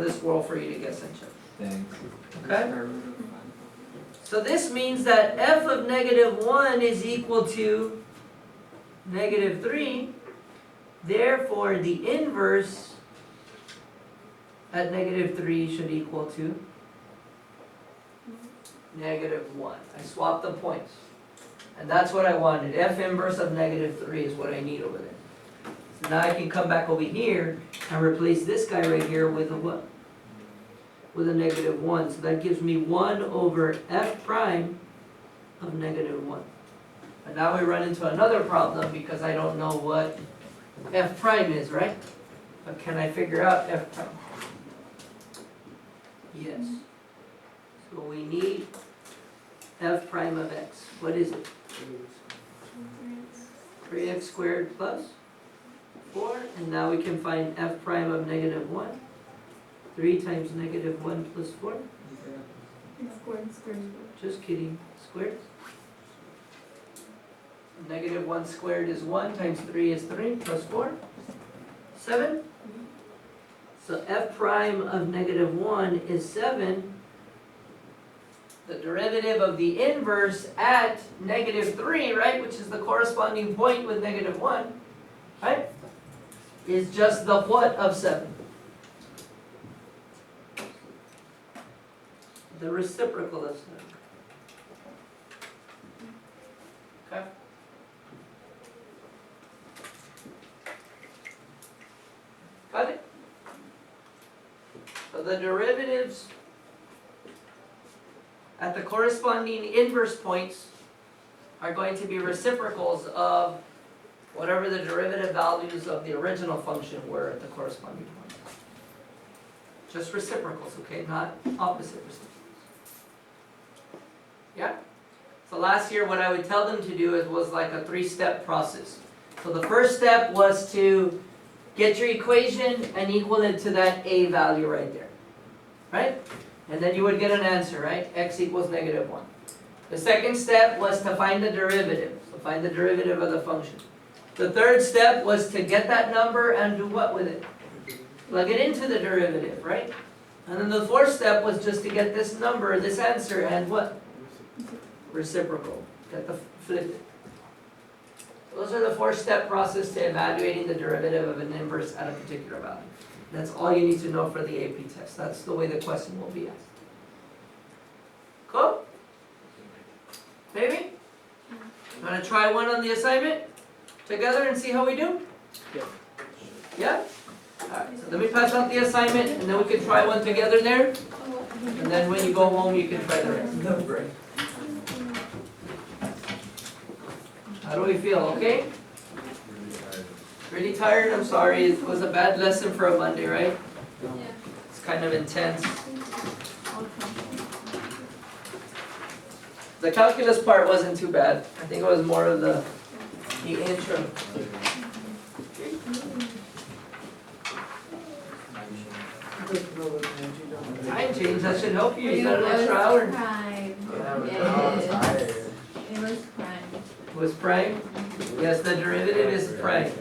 this world for you to get sunshine. Thanks. Okay? So this means that f of -1 is equal to -3. Therefore, the inverse at -3 should equal to -1. I swapped the points. And that's what I wanted. F inverse of -3 is what I need over there. So now I can come back over here and replace this guy right here with a what? With a -1. So that gives me 1 over f prime of -1. And now we run into another problem because I don't know what f prime is, right? But can I figure out f prime? Yes. So we need f prime of x. What is it? 3x squared plus 4. And now we can find f prime of -1. 3 times -1 plus 4. Just kidding. Squared. -1 squared is 1 times 3 is 3 plus 4. 7. So f prime of -1 is 7. The derivative of the inverse at -3, right, which is the corresponding point with -1, right, is just the what of 7? The reciprocal of 7. Okay? Got it? So the derivatives at the corresponding inverse points are going to be reciprocals of whatever the derivative values of the original function were at the corresponding points. Just reciprocals, okay? Not opposite reciprocals. Yeah? So last year what I would tell them to do was like a 3-step process. So the first step was to get your equation and equal it to that a value right there. Right? And then you would get an answer, right? X equals -1. The second step was to find the derivative. So find the derivative of the function. The third step was to get that number and do what with it? Plug it into the derivative, right? And then the fourth step was just to get this number, this answer, and what? Reciprocal. Get the flip it. Those are the 4-step process to evaluating the derivative of an inverse at a particular value. That's all you need to know for the AP test. That's the way the question will be asked. Cool? Maybe? Want to try one on the assignment together and see how we do? Yeah. Yeah? Alright, so let me pass out the assignment and then we can try one together there. And then when you go home you can try the rest. No break. How do we feel? Okay? Really tired? I'm sorry. It was a bad lesson for a Monday, right? It's kind of intense. The calculus part wasn't too bad. I think it was more of the intro. Time change, that should help you. You got an extra hour. It was prime. Was prime? Yes, the derivative is prime.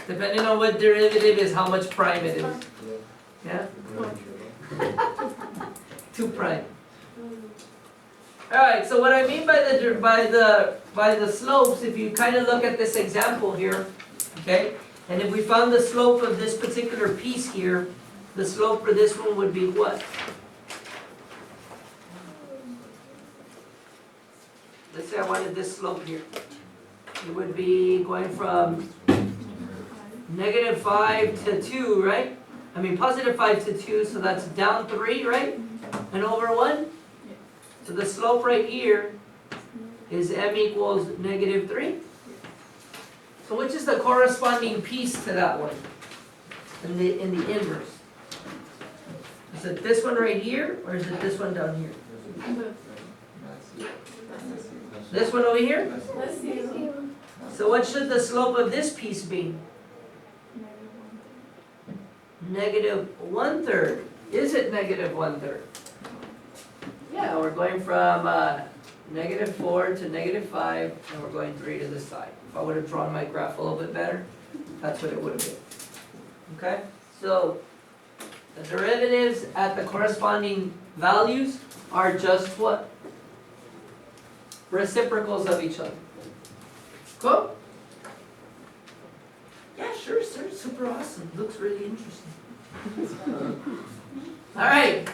Depending on what derivative is, how much prime it is. Yeah? 2 prime. Alright, so what I mean by the slopes, if you kind of look at this example here, okay? And if we found the slope of this particular piece here, the slope for this one would be what? Let's say I wanted this slope here. It would be going from -5 to 2, right? I mean +5 to 2, so that's down 3, right? And over 1? So the slope right here is m equals -3. So which is the corresponding piece to that one in the inverse? Is it this one right here or is it this one down here? This one over here? So what should the slope of this piece be? -1/3. Is it -1/3? Yeah, we're going from -4 to -5, and we're going 3 to the side. If I would have drawn my graph a little bit better, that's what it would have been. Okay? So the derivatives at the corresponding values are just what? Reciprocals of each other. Cool? Yeah, sure, sir. Super awesome. Looks really interesting. Alright.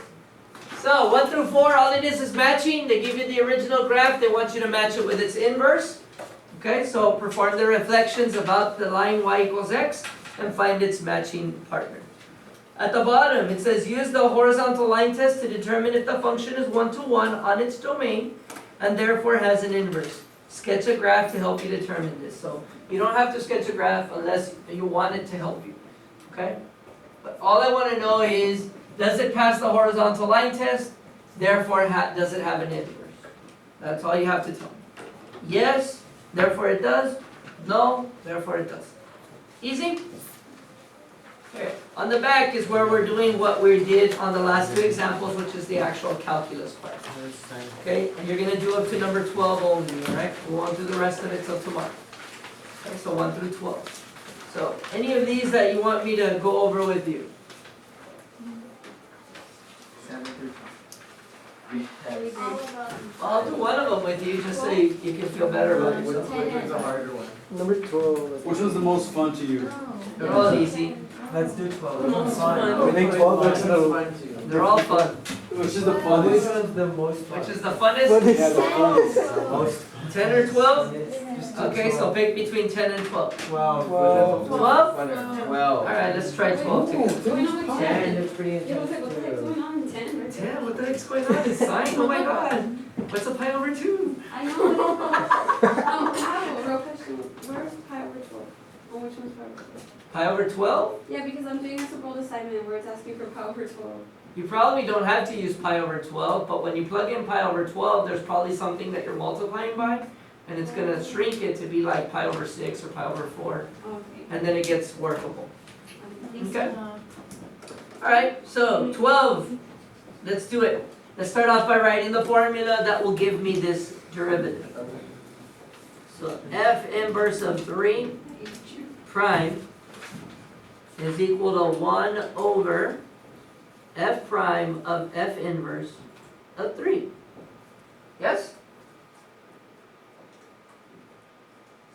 So 1 through 4, all it is matching. They give you the original graph. They want you to match it with its inverse. Okay, so perform the reflections about the line y equals x and find its matching partner. At the bottom, it says use the horizontal line test to determine if the function is one-to-one on its domain and therefore has an inverse. Sketch a graph to help you determine this. So you don't have to sketch a graph unless you want it to help you. Okay? But all I want to know is, does it pass the horizontal line test? Therefore, does it have an inverse? That's all you have to tell me. Yes, therefore it does. No, therefore it does. Easy? Okay. On the back is where we're doing what we did on the last two examples, which is the actual calculus part. Okay, and you're going to do up to number 12 only, alright? We won't do the rest of it till tomorrow. Okay, so 1 through 12. So, any of these that you want me to go over with you? I'll do one of them with you just so you can feel better about yourself. Which is the harder one? Number 12. Which was the most fun to you? They're all easy. Let's do 12. The most fun. We think 12 looks They're all fun. Which is the Which funnest? one's the most fun? Which is the funnest? Yeah, the funnest. Most 10 or 12? Yes. Okay, so pick between 10 and 12. 12. 12? 12. Alright, let's try 12 together. 10 is pretty intense too. 10? What the heck's going on? It's sine? Oh my god. What's a pi over 2? I know. Kyle, real question. Where's pi over 12? On which one's pi over 12? Pi over 12? Yeah, because I'm doing this world assignment where it's asking for pi over 12. You probably don't have to use pi over 12, but when you plug in pi over 12, there's probably something that you're multiplying by, and it's going to shrink it to be like pi over 6 or pi over 4, Okay. and then it gets workable. Thanks. Okay? Alright, so 12. Let's do it. Let's start off by writing the formula that will give me this derivative. So f inverse of 3 prime is equal to 1 over f prime of f inverse of 3. Yes?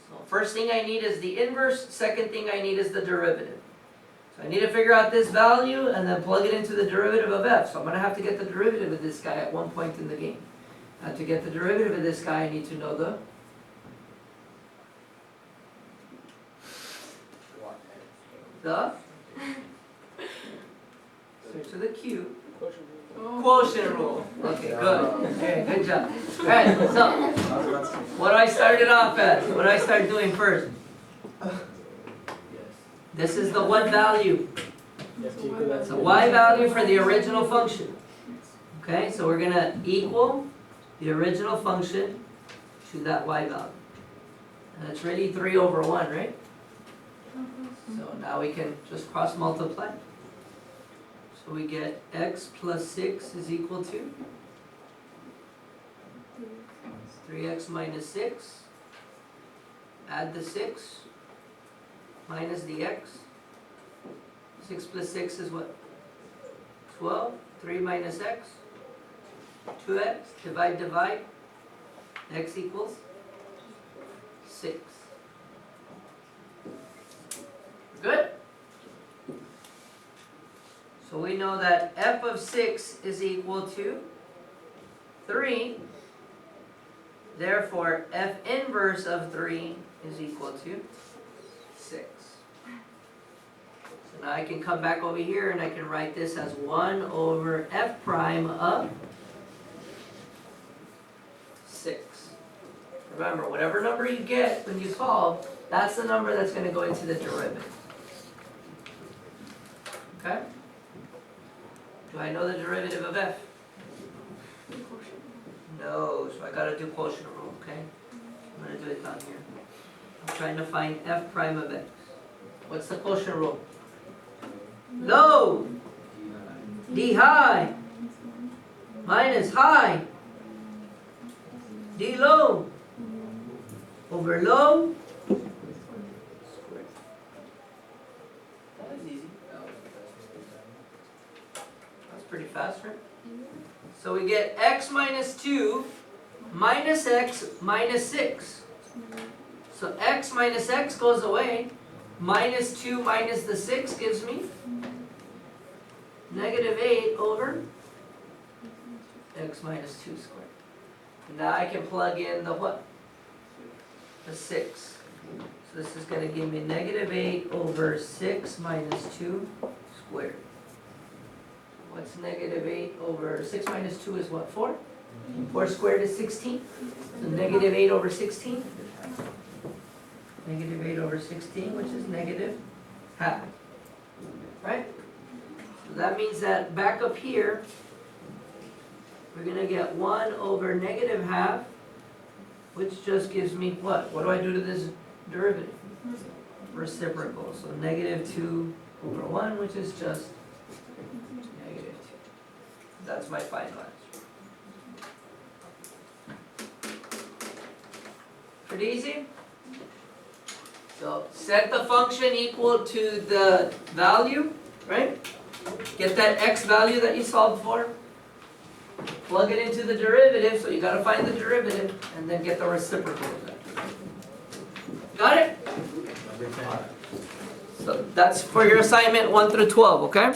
So first thing I need is the inverse, second thing I need is the derivative. So I need to figure out this value and then plug it into the derivative of f. So I'm going to have to get the derivative of this guy at one point in the game. To get the derivative of this guy, I need to know the switch to the Q. Quotient rule. Okay, good. Okay, good job. Alright, so what I started off as, what I start doing first. This is the what value? It's a y value for the original function. Okay, so we're gonna equal the original function to that y value. And it's really 3 over 1, right? So now we can just cross multiply. So we get x plus 6 is equal to 3x minus 6. Add the 6 minus the x. 6 plus 6 is what? 12. 3 minus x. 2x. Divide. X equals 6. Good? So we know that f of 6 is equal to 3. Therefore, f inverse of 3 is equal to 6. So now I can come back over here and I can write this as 1 over f prime of 6. Remember, whatever number you get when you solve, that's the number that's going to go into the derivative. Okay? Do I know the derivative of f? No, so I got to do quotient rule, okay? I'm going to do it down here. I'm trying to find f prime of x. What's the quotient rule? Low d high minus high d low over low squared. That was easy. pretty fast, right? So we get x minus 2 minus x minus 6. So x minus x goes away. Minus 2 minus the 6 gives me negative 8 over x minus 2 squared. Now I can plug in the what? The 6. So this is going to give me negative 8 over 6 minus 2 squared. What's negative 8 over 6 minus 2 is what? 4? 4 squared is 16. So negative 8 over 16. Negative 8 over 16, which is negative half. Right? So that means that back up here, we're going to get 1 over negative half, which just gives me what? What do I do to this derivative? Reciprocal. So negative 2 over 1, which is just negative 2. That's my final answer. Pretty easy? So set the function equal to the value, right? Get that x value that you solved for. Plug it into the derivative, so you gotta find the derivative, and then get the reciprocal of that. Got it? So that's for your assignment 1 through 12, okay?